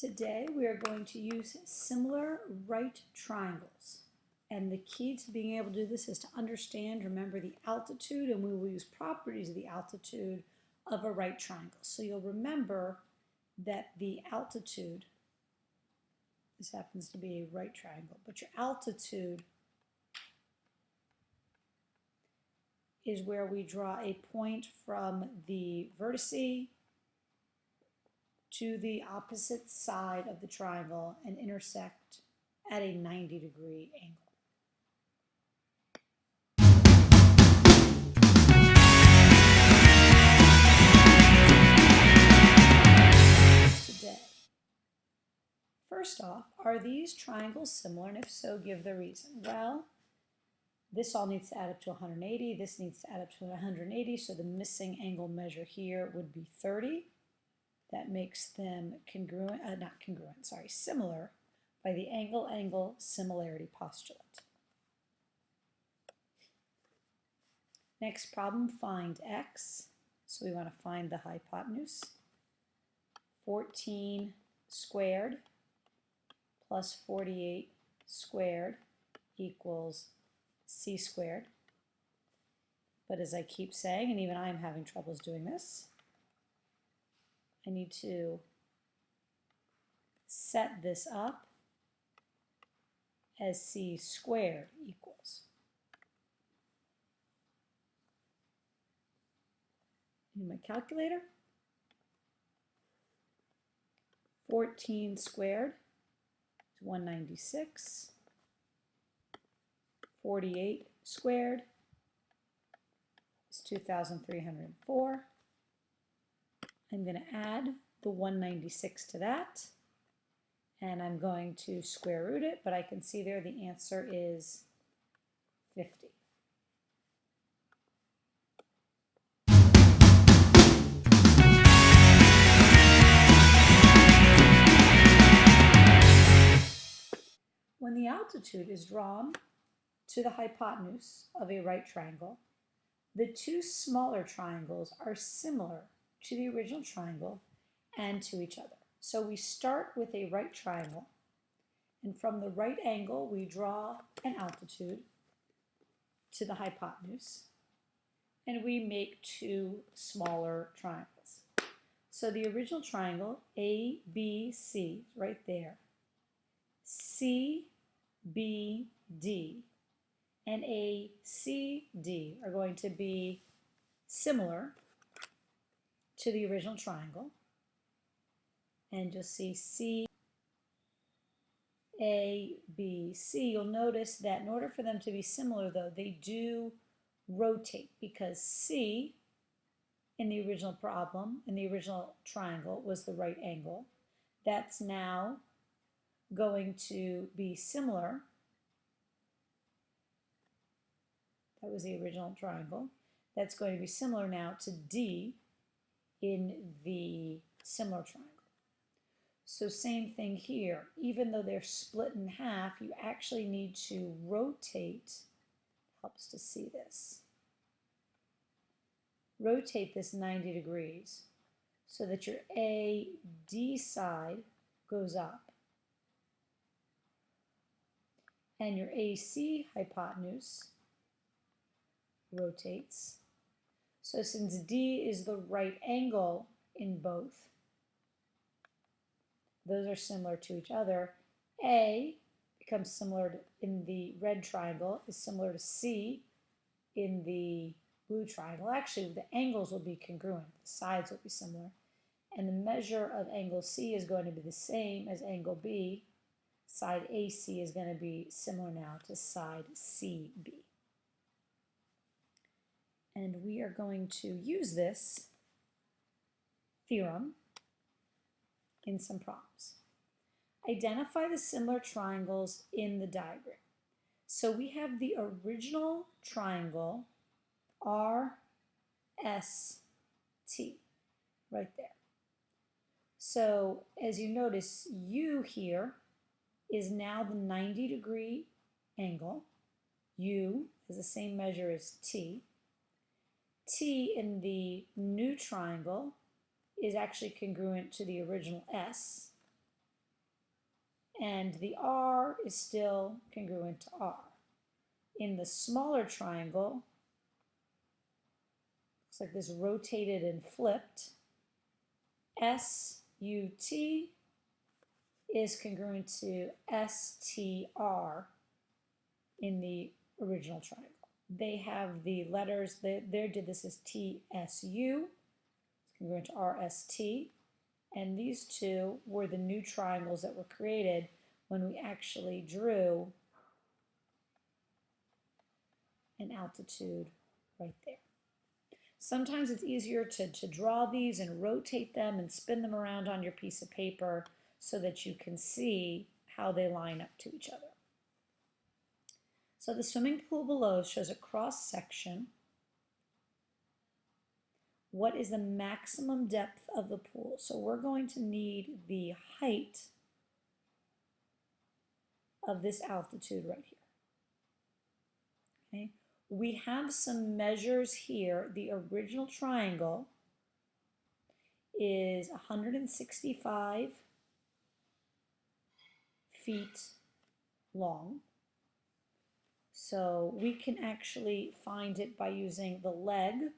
Today we are going to use similar right triangles. And the key to being able to do this is to understand, remember the altitude, and we will use properties of the altitude of a right triangle. So you'll remember that the altitude, this happens to be a right triangle, but your altitude is where we draw a point from the vertice to the opposite side of the triangle and intersect at a 90-degree angle. Today. First off, are these triangles similar? And if so, give the reason. Well, this all needs to add up to 180. This needs to add up to 180. So the missing angle measure here would be 30. That makes them similar by the angle-angle similarity postulate. Next problem, find x. So we want to find the hypotenuse. 14 squared plus 48 squared equals c squared. But as I keep saying, and even I'm having troubles doing this, I need to set this up as c squared equals. In my calculator, 14 squared is 196. 48 squared is 2,304. I'm going to add the 196 to that, and I'm going to square root it, but I can see there the answer is 50. When the altitude is drawn to the hypotenuse of a right triangle, the two smaller triangles are similar to the original triangle and to each other. So we start with a right triangle, and from the right angle we draw an altitude to the hypotenuse, and we make two smaller triangles. So the original triangle, ABC, right there, CBD and ACD are going to be similar to the original triangle, and you'll see CABC. You'll notice that in order for them to be similar, though, they do rotate, because C in the original problem, in the original triangle, was the right angle. That's now going to be similar. That was the original triangle. That's going to be similar now to D in the similar triangle. So same thing here. Even though they're split in half, you actually need to rotate, helps to see this, rotate this 90 degrees so that your AD side goes up and your AC hypotenuse rotates. So since D is the right angle in both, those are similar to each other. A becomes similar to, in the red triangle, is similar to C in the blue triangle. Actually, the angles will be congruent. The sides will be similar. And the measure of angle C is going to be the same as angle B. Side AC is going to be similar now to side CB. And we are going to use this theorem in some problems. Identify the similar triangles in the diagram. So we have the original triangle RST right there. So as you notice, U here is now the 90-degree angle. U is the same measure as T. T in the new triangle is actually congruent to the original S. and the R is still congruent to R. In the smaller triangle, looks like this rotated and flipped, SUT is congruent to STR in the original triangle. They have the letters, there did this as TSU, it's congruent to RST, and these two were the new triangles that were created when we actually drew an altitude right there. Sometimes it's easier to draw these and rotate them and spin them around on your piece of paper so that you can see how they line up to each other. So the swimming pool below shows a cross section. What is the maximum depth of the pool? So we're going to need the height of this altitude right here. Okay. We have some measures here. The original triangle is 165 feet long. So we can actually find it by using the leg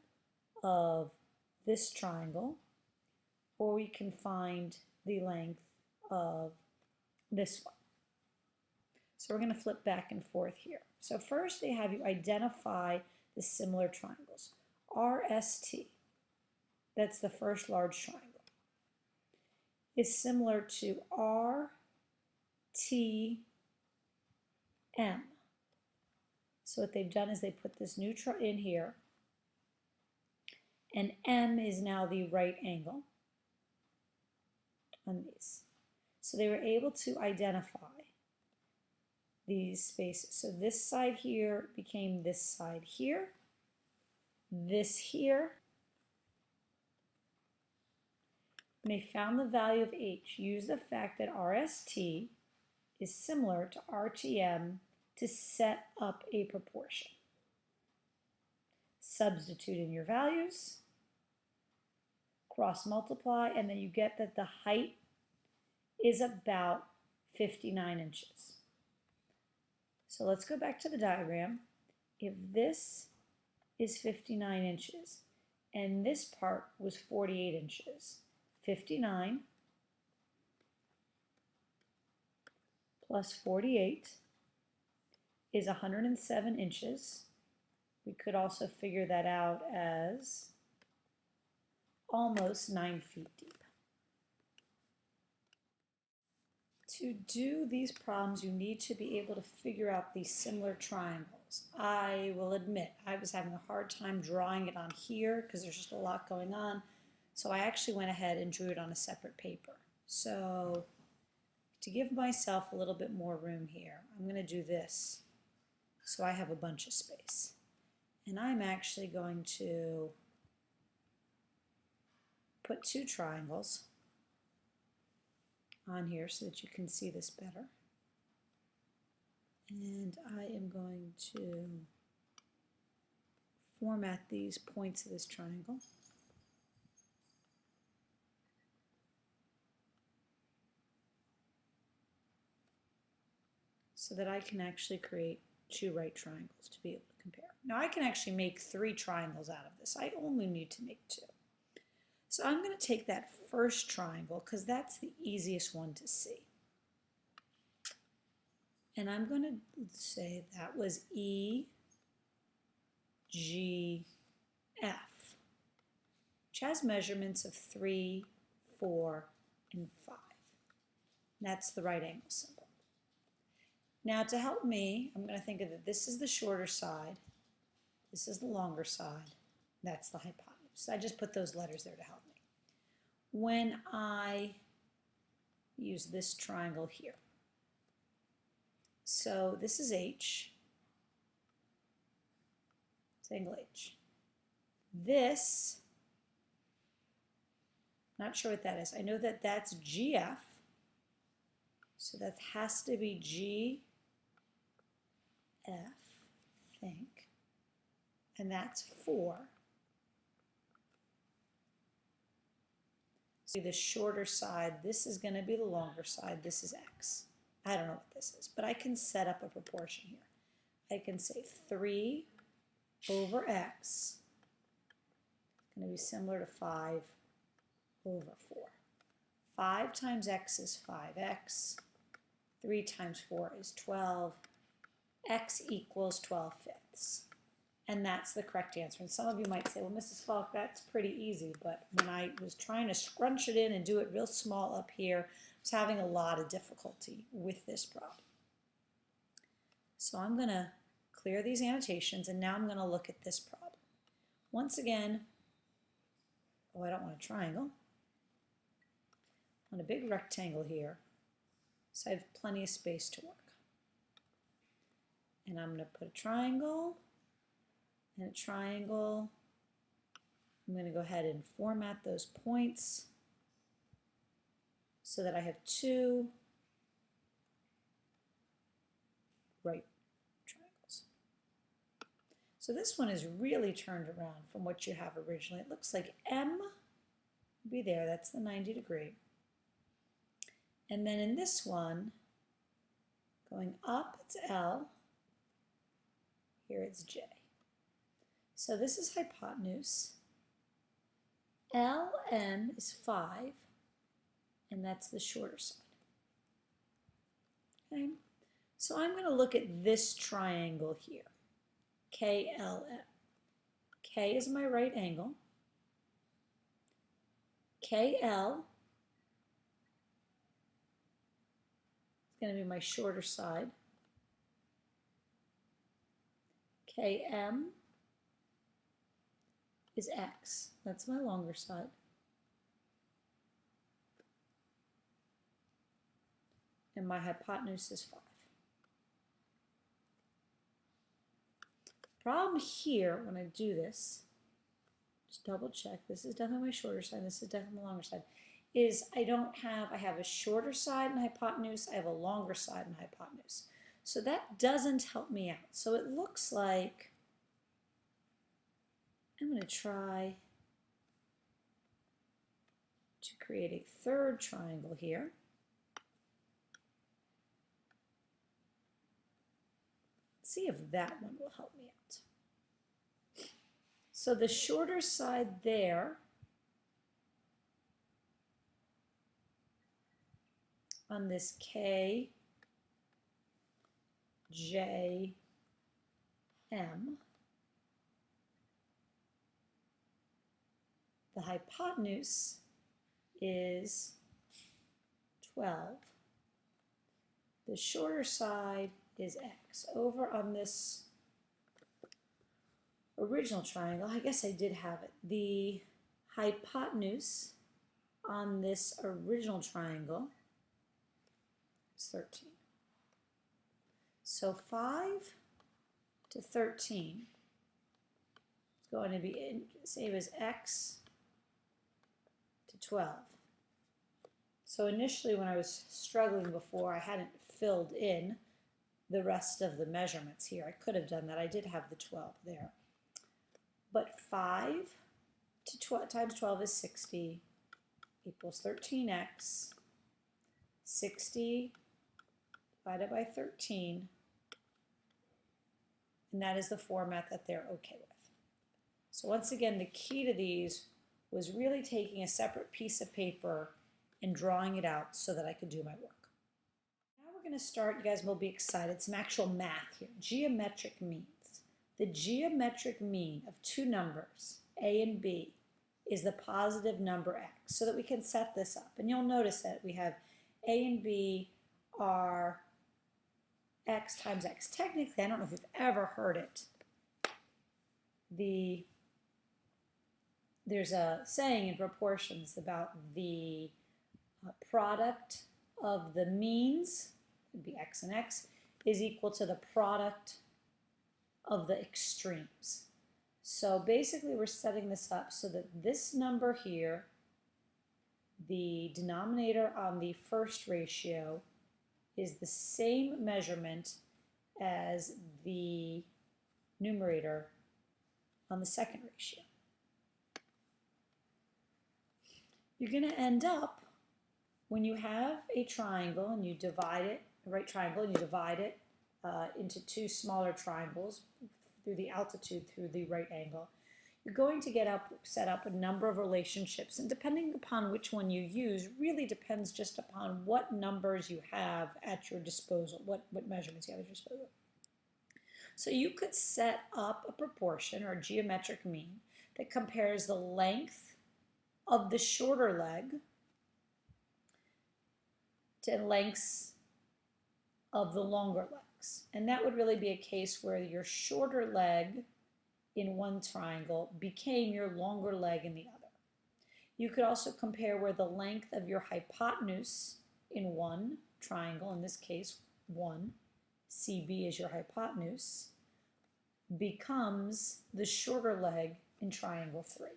of this triangle, or we can find the length of this one. So we're going to flip back and forth here. So first they have you identify the similar triangles. RST, that's the first large triangle, is similar to RTM. So what they've done is they put this new in here, and M is now the right angle on these. So they were able to identify these spaces. So this side here became this side here, this here. And they found the value of H. Use the fact that RST is similar to RTM to set up a proportion. Substitute in your values, cross multiply, and then you get that the height is about 59 inches. So let's go back to the diagram. If this is 59 inches and this part was 48 inches, 59 plus 48 is 107 inches. We could also figure that out as almost 9 feet deep. To do these problems, you need to be able to figure out these similar triangles. I will admit, I was having a hard time drawing it on here because there's just a lot going on. So I actually went ahead and drew it on a separate paper. So to give myself a little bit more room here, I'm going to do this so I have a bunch of space. And I'm actually going to put two triangles on here so that you can see this better. And I am going to format these points of this triangle. So that I can actually create two right triangles to be able to compare. Now I can actually make three triangles out of this. I only need to make two. So I'm going to take that first triangle because that's the easiest one to see. And I'm going to say that was EGF, which has measurements of 3, 4, and 5. And that's the right angle symbol. Now to help me, I'm going to think of that this is the shorter side, this is the longer side, that's the hypotenuse. So I just put those letters there to help me. When I use this triangle here, so this is H, it's angle H. This, not sure what that is. I know that that's GF, so that has to be GF, I think, and that's 4. So the shorter side, this is going to be the longer side, this is X. I don't know what this is, but I can set up a proportion here. I can say 3 over x is going to be similar to 5 over 4. 5 times x is 5x. 3 times 4 is 12. X equals 12/5. And that's the correct answer. And some of you might say, well, Mrs. Falk, that's pretty easy. But when I was trying to scrunch it in and do it real small up here, I was having a lot of difficulty with this problem. So I'm going to clear these annotations, and now I'm going to look at this problem. Once again, oh, I don't want a triangle. I want a big rectangle here, so I have plenty of space to work. And I'm going to put a triangle and a triangle. I'm going to go ahead and format those points so that I have 2 right triangles. So this one is really turned around from what you have originally. It looks like M would be there. That's the 90 degree. And then in this one, going up, it's L. Here it's J. So this is hypotenuse. LM is 5, and that's the shorter side. Okay, so I'm going to look at this triangle here, KLM. K is my right angle. KL is going to be my shorter side. KM is X. That's my longer side. And my hypotenuse is 5. Problem here, when I do this, just double check, this is definitely my shorter side, this is definitely my longer side, is I have a shorter side and hypotenuse, I have a longer side and hypotenuse. So that doesn't help me out. So it looks like I'm going to try to create a third triangle here. Let's see if that one will help me out. So the shorter side there on this K, J, M, the hypotenuse is 12. The shorter side is X. Over on this original triangle, I guess I did have it. The hypotenuse on this original triangle is 13. So 5 to 13 is going to be same as X to 12. So initially when I was struggling before, I hadn't filled in the rest of the measurements here. I could have done that. I did have the 12 there. But 5 to 12 times 12 is 60 equals 13x. 60 divided by 13. And that is the format that they're okay with. So once again, the key to these was really taking a separate piece of paper and drawing it out so that I could do my work. Now we're going to start, you guys will be excited, some actual math here. Geometric means. The geometric mean of two numbers, A and B, is the positive number x, so that we can set this up. And you'll notice that we have A and B are x times x. Technically, I don't know if you've ever heard it. There's a saying in proportions about the product of the means, it would be x and x, is equal to the product of the extremes. So basically we're setting this up so that this number here, the denominator on the first ratio, is the same measurement as the numerator on the second ratio. You're going to end up, when you have a triangle and you divide it right triangle and you divide it into two smaller triangles through the altitude through the right angle, you're going to set up a number of relationships, and depending upon which one you use really depends just upon what numbers you have at your disposal, what measurements you have at your disposal. So you could set up a proportion or a geometric mean that compares the length of the shorter leg to lengths of the longer legs. And that would really be a case where your shorter leg in one triangle became your longer leg in the other. You could also compare where the length of your hypotenuse in one triangle, in this case 1, CB is your hypotenuse, becomes the shorter leg in triangle 3.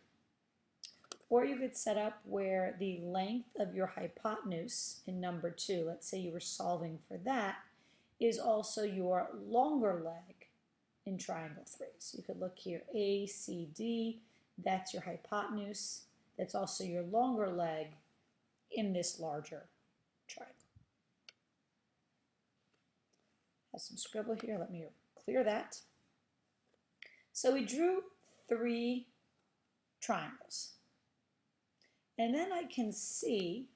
Or you could set up where the length of your hypotenuse in number 2, let's say you were solving for that, is also your longer leg in triangle 3. So you could look here, ACD, that's your hypotenuse. That's also your longer leg in this larger triangle. Have some scribble here, let me clear that. So we drew 3 triangles. And then I can see,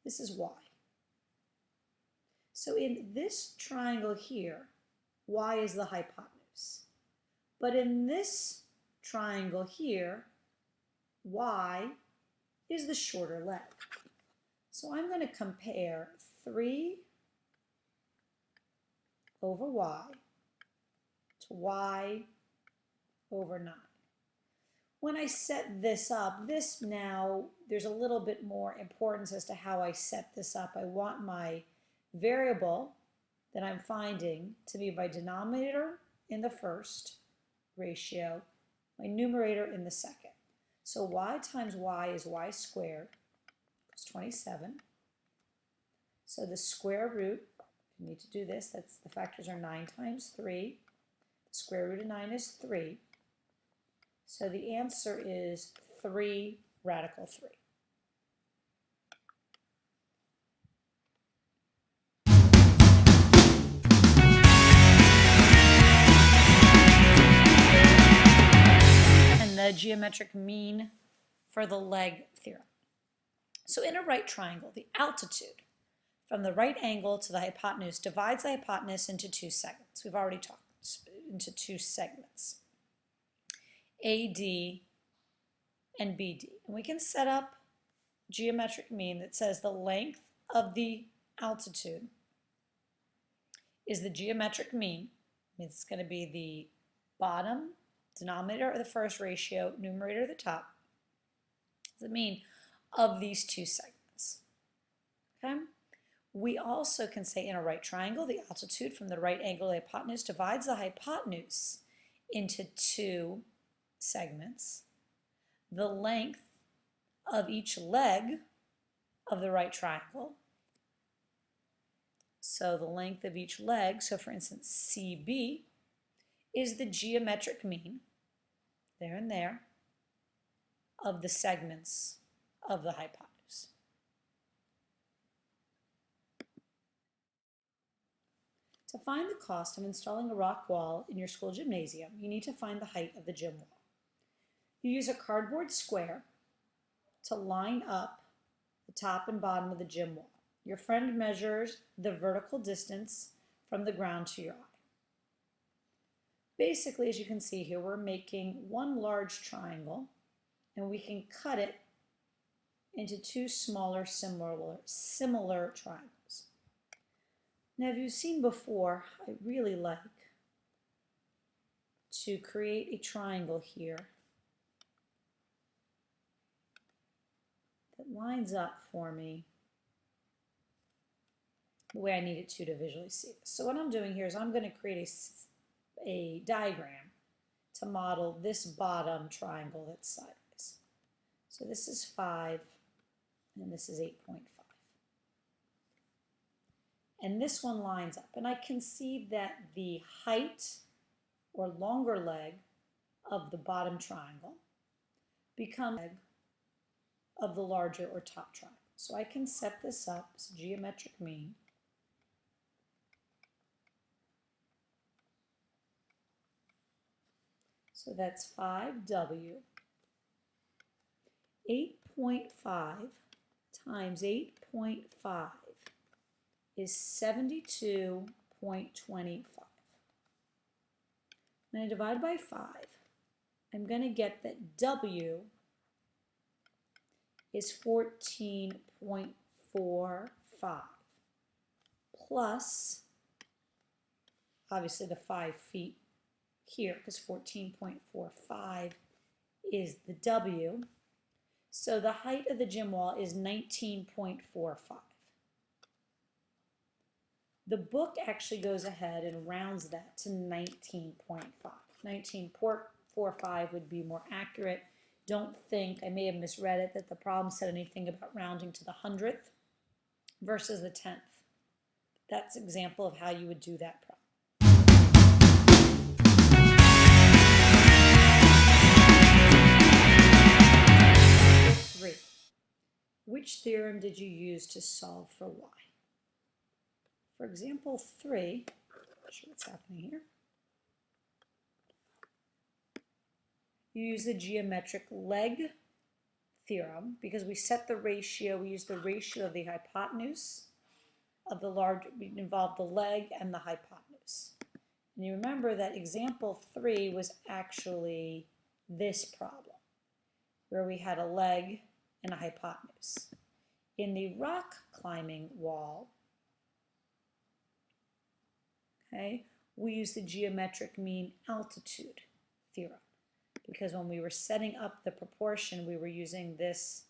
this is Y. So in this triangle here, Y is the hypotenuse. But in this triangle here, Y is the shorter leg. So I'm going to compare 3 over Y to Y over 9. When I set this up, there's a little bit more importance as to how I set this up. I want my variable that I'm finding to be my denominator in the first ratio, my numerator in the second. So Y times Y is Y squared, equals 27. So the square root, you need to do this, the factors are 9 times 3. The square root of 9 is 3. So the answer is 3 radical 3. And the geometric mean for the leg theorem. So in a right triangle, the altitude from the right angle to the hypotenuse divides the hypotenuse into 2 segments. We've already talked into 2 segments, AD and BD. And we can set up geometric mean that says the length of the altitude is the geometric mean. It's going to be the bottom denominator of the first ratio, numerator of the top, the mean of these 2 segments. Okay? We also can say in a right triangle, the altitude from the right angle to the hypotenuse divides the hypotenuse into 2 segments. The length of each leg of the right triangle. So the length of each leg, so for instance CB, is the geometric mean, there and there, of the segments of the hypotenuse. To find the cost of installing a rock wall in your school gymnasium, you need to find the height of the gym wall. You use a cardboard square to line up the top and bottom of the gym wall. Your friend measures the vertical distance from the ground to your eye. Basically, as you can see here, we're making one large triangle, and we can cut it into 2 smaller similar triangles. Now, as you've seen before, I really like to create a triangle here that lines up for me the way I need it to visually see this. So what I'm doing here is I'm going to create a diagram to model this bottom triangle that's sideways. So this is 5 and this is 8.5. And this one lines up, and I can see that the height or longer leg of the bottom triangle becomes leg of the larger or top triangle. So I can set this up as geometric mean So that's 5W. 8.5 times 8.5 is 72.25. When I divide by 5, I'm going to get that W is 14.45 plus, obviously, the 5 feet here, because 14.45 is the W. So the height of the gym wall is 19.45. The book actually goes ahead and rounds that to 19.5. 19.45 would be more accurate. Don't think, I may have misread it, that the problem said anything about rounding to the 100th versus the 10th. That's an example of how you would do that problem. Number 3. Which theorem did you use to solve for y? For example 3, not sure what's happening here. You use the geometric leg theorem because we set the ratio, we use the ratio of the hypotenuse of the large, we involved the leg and the hypotenuse. And you remember that example 3 was actually this problem, where we had a leg and a hypotenuse. In the rock climbing wall, okay, we use the geometric mean altitude theorem, because when we were setting up the proportion, we were using this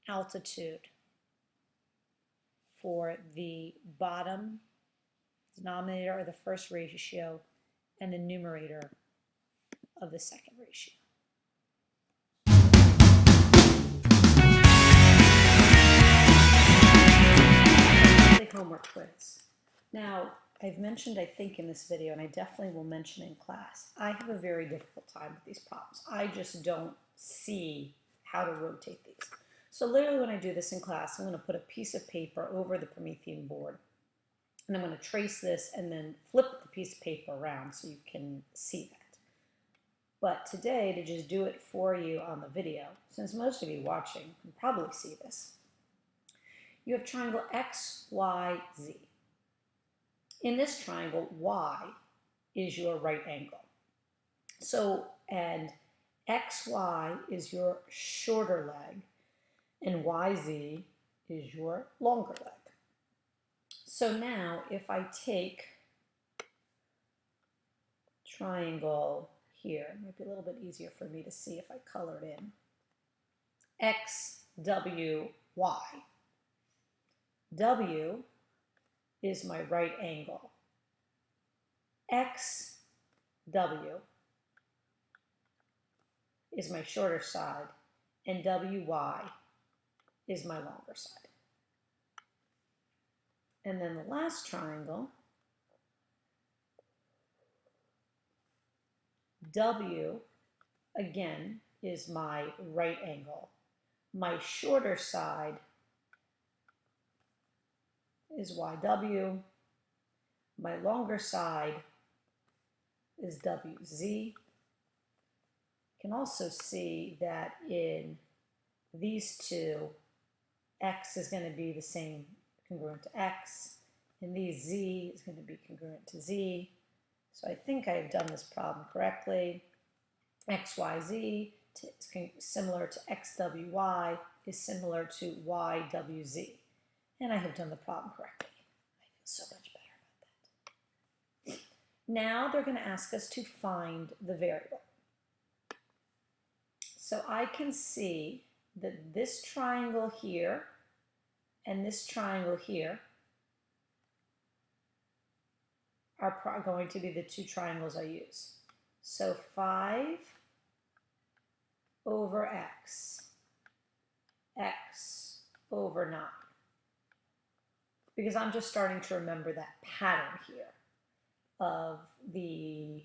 altitude for the bottom denominator of the first ratio and the numerator of the second ratio. Homework quiz. Now, I've mentioned, I think, in this video, and I definitely will mention in class, I have a very difficult time with these problems. I just don't see how to rotate these. So literally when I do this in class, I'm going to put a piece of paper over the Promethean board, and I'm going to trace this and then flip the piece of paper around so you can see that. But today, to just do it for you on the video, since most of you watching can probably see this, you have triangle X, Y, Z. In this triangle, Y is your right angle. So, and XY is your shorter leg, and YZ is your longer leg. So now, if I take triangle here, it might be a little bit easier for me to see if I color it in. X, W, Y. W is my right angle. X, W is my shorter side, and WY is my longer side. And then the last triangle, W, again, is my right angle. My shorter side is YW. My longer side is WZ. You can also see that in these two, X is going to be the same, congruent to X, and these Z is going to be congruent to Z. So I think I have done this problem correctly. XYZ is similar to XWY is similar to YWZ. And I have done the problem correctly. I feel so much better about that. Now they're going to ask us to find the variable. So I can see that this triangle here and this triangle here are going to be the two triangles I use. So 5 over X, X over 9. Because I'm just starting to remember that pattern here of the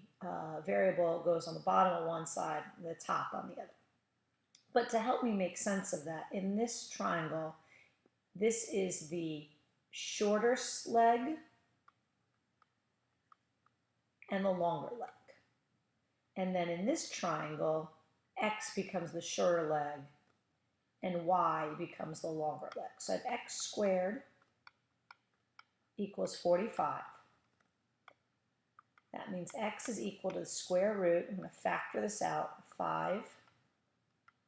variable goes on the bottom on one side, the top on the other. But to help me make sense of that, in this triangle, this is the shorter leg and the longer leg. And then in this triangle, x becomes the shorter leg and y becomes the longer leg. So I have x squared equals 45. That means x is equal to the square root. I'm going to factor this out. 5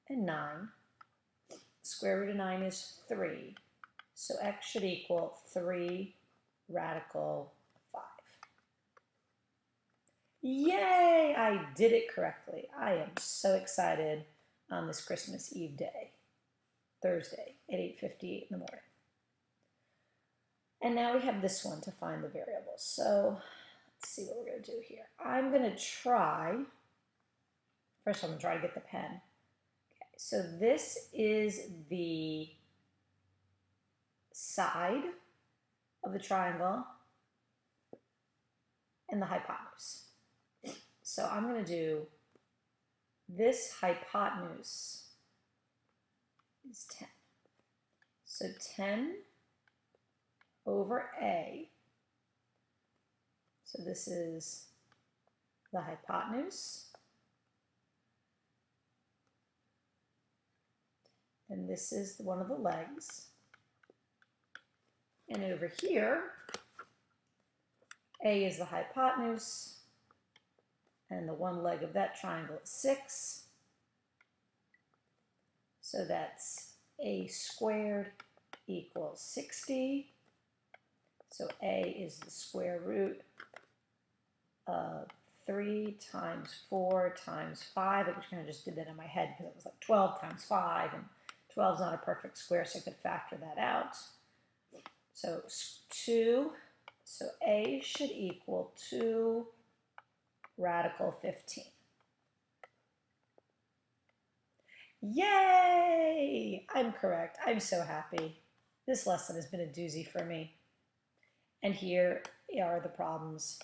and 9. Square root of 9 is 3. So x should equal 3 radical 5. Yay! I did it correctly. I am so excited on this Christmas Eve day, Thursday at 8:58 in the morning. And now we have this one to find the variables. So let's see what we're going to do here. I'm going to try, first I'm going to try to get the pen. Okay, so this is the side of the triangle and the hypotenuse. So I'm going to do this hypotenuse is 10. So 10 over A. So this is the hypotenuse. And this is one of the legs. And over here, A is the hypotenuse. And the one leg of that triangle is 6. So that's A squared equals 60. So A is the square root of 3 times 4 times 5. I kind of just did that in my head because it was like 12 times 5, and 12 is not a perfect square, so I could factor that out. So 2, so A should equal 2 radical 15. Yay! I'm correct. I'm so happy. This lesson has been a doozy for me. And here are the problems